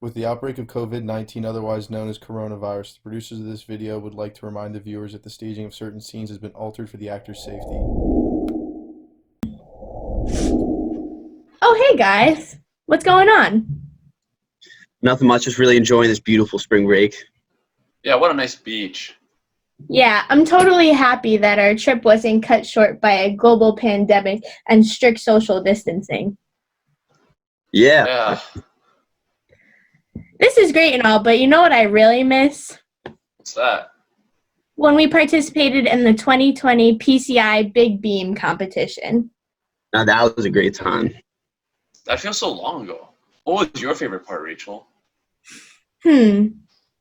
With the outbreak of COVID-19, otherwise known as coronavirus, the producers of this video would like to remind the viewers that the staging of certain scenes has been altered for the actor's safety. Oh, hey guys. What's going on? Nothing much, just really enjoying this beautiful spring break. Yeah, what a nice beach. Yeah, I'm totally happy that our trip wasn't cut short by a global pandemic and strict social distancing. Yeah. Yeah. This is great and all, but you know what I really miss? What's that? When we participated in the 2020 PCI Big Beam competition. Now that was a great time. That feels so long ago. What was your favorite part, Rachel? I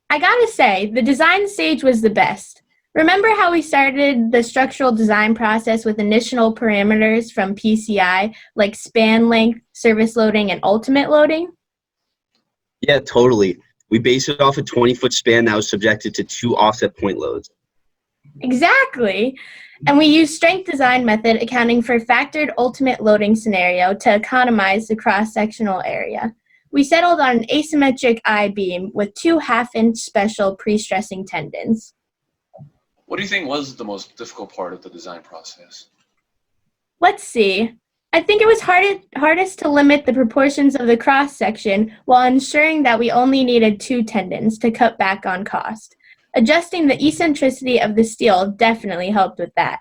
gotta say, the design stage was the best. Remember how we started the structural design process with initial parameters from PCI, like span length, service loading, and ultimate loading? Yeah, totally. We based it off a 20-foot span that was subjected to 2 offset point loads. Exactly. And we used strength design method accounting for factored ultimate loading scenario to economize the cross-sectional area. We settled on an asymmetric I-beam with 2 half-inch special pre-stressing tendons. What do you think was the most difficult part of the design process? Let's see. I think it was hardest to limit the proportions of the cross-section while ensuring that we only needed 2 tendons to cut back on cost. Adjusting the eccentricity of the steel definitely helped with that.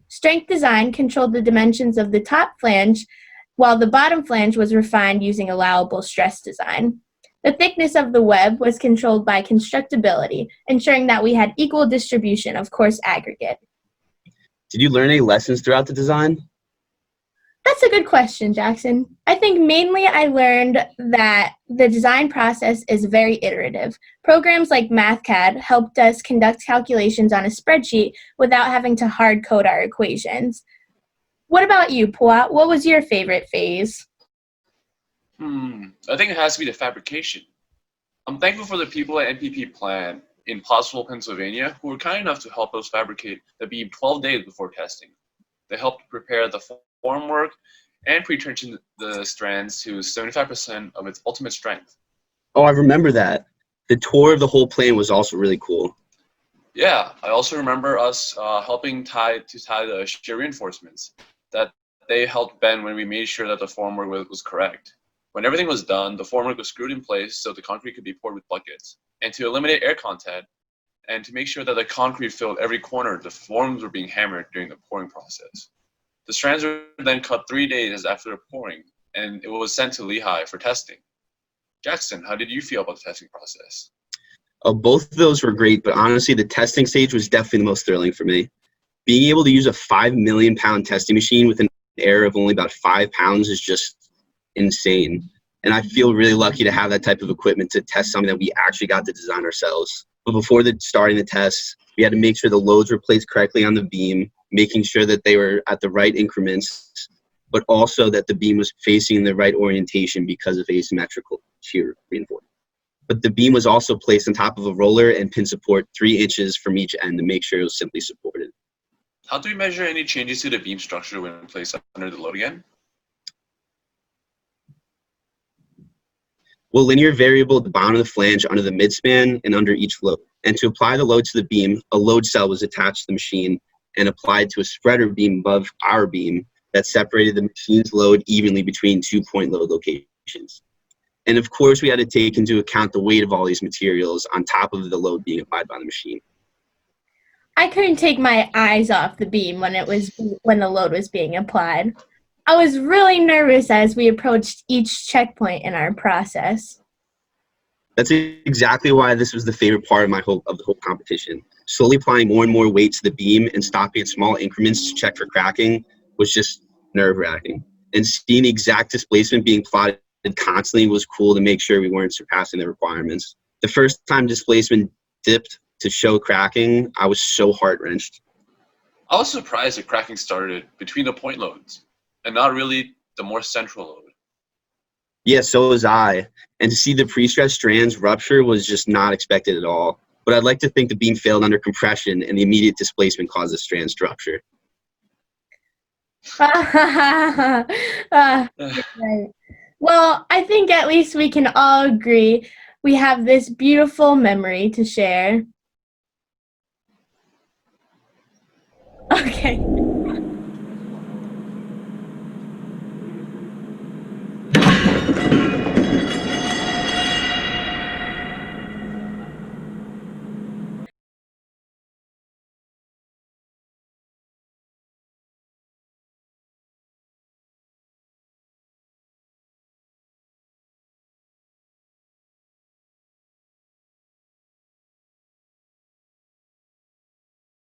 Strength design controlled the dimensions of the top flange, while the bottom flange was refined using allowable stress design. The thickness of the web was controlled by constructability, ensuring that we had equal distribution of coarse aggregate. Did you learn any lessons throughout the design? That's a good question, Jackson. I think mainly I learned that the design process is very iterative. Programs like MathCAD helped us conduct calculations on a spreadsheet without having to hard code our equations. What about you, Puat? What was your favorite phase? I think it has to be the fabrication. I'm thankful for the people at NPP Plant in Pottsville, Pennsylvania, who were kind enough to help us fabricate the beam 12 days before testing. They helped prepare the formwork and pre-tension the strands to 75% of its ultimate strength. Oh, I remember that. The tour of the whole plane was also really cool. Yeah, I also remember us helping tie the shear reinforcements that they helped bend when we made sure that the formwork was correct. When everything was done, the formwork was screwed in place so the concrete could be poured with buckets. And to eliminate air contact, and to make sure that the concrete filled every corner, the forms were being hammered during the pouring process. The strands were then cut 3 days after the pouring, and it was sent to Lehigh for testing. Jackson, how did you feel about the testing process? Both of those were great, but honestly, the testing stage was definitely the most thrilling for me. Being able to use a 5 million pound testing machine with an error of only about 5 pounds is just insane. And I feel really lucky to have that type of equipment to test something that we actually got to design ourselves. But before starting the tests, we had to make sure the loads were placed correctly on the beam, making sure that they were at the right increments, but also that the beam was facing in the right orientation because of asymmetrical shear reinforcement. But the beam was also placed on top of a roller and pin support 3 inches from each end to make sure it was simply supported. How do we measure any changes to the beam structure when placed under the load again? We'll linear variable at the bottom of the flange under the midspan and under each load. And to apply the load to the beam, a load cell was attached to the machine and applied to a spreader beam above our beam that separated the machine's load evenly between 2-point load locations. And of course, we had to take into account the weight of all these materials on top of the load being applied by the machine. I couldn't take my eyes off the beam when the load was being applied. I was really nervous as we approached each checkpoint in our process. That's exactly why this was the favorite part of the whole competition. Slowly applying more and more weight to the beam and stopping at small increments to check for cracking was just nerve-wracking. And seeing the exact displacement being plotted constantly was cool to make sure we weren't surpassing the requirements. The first time displacement dipped to show cracking, I was so heart-wrenched. I was surprised that cracking started between the point loads and not really the more central load. Yeah, so was I. And to see the pre-stressed strands rupture was just not expected at all. But I'd like to think the beam failed under compression and the immediate displacement caused the strands to rupture. Right. Well, I think at least we can all agree we have this beautiful memory to share. Okay.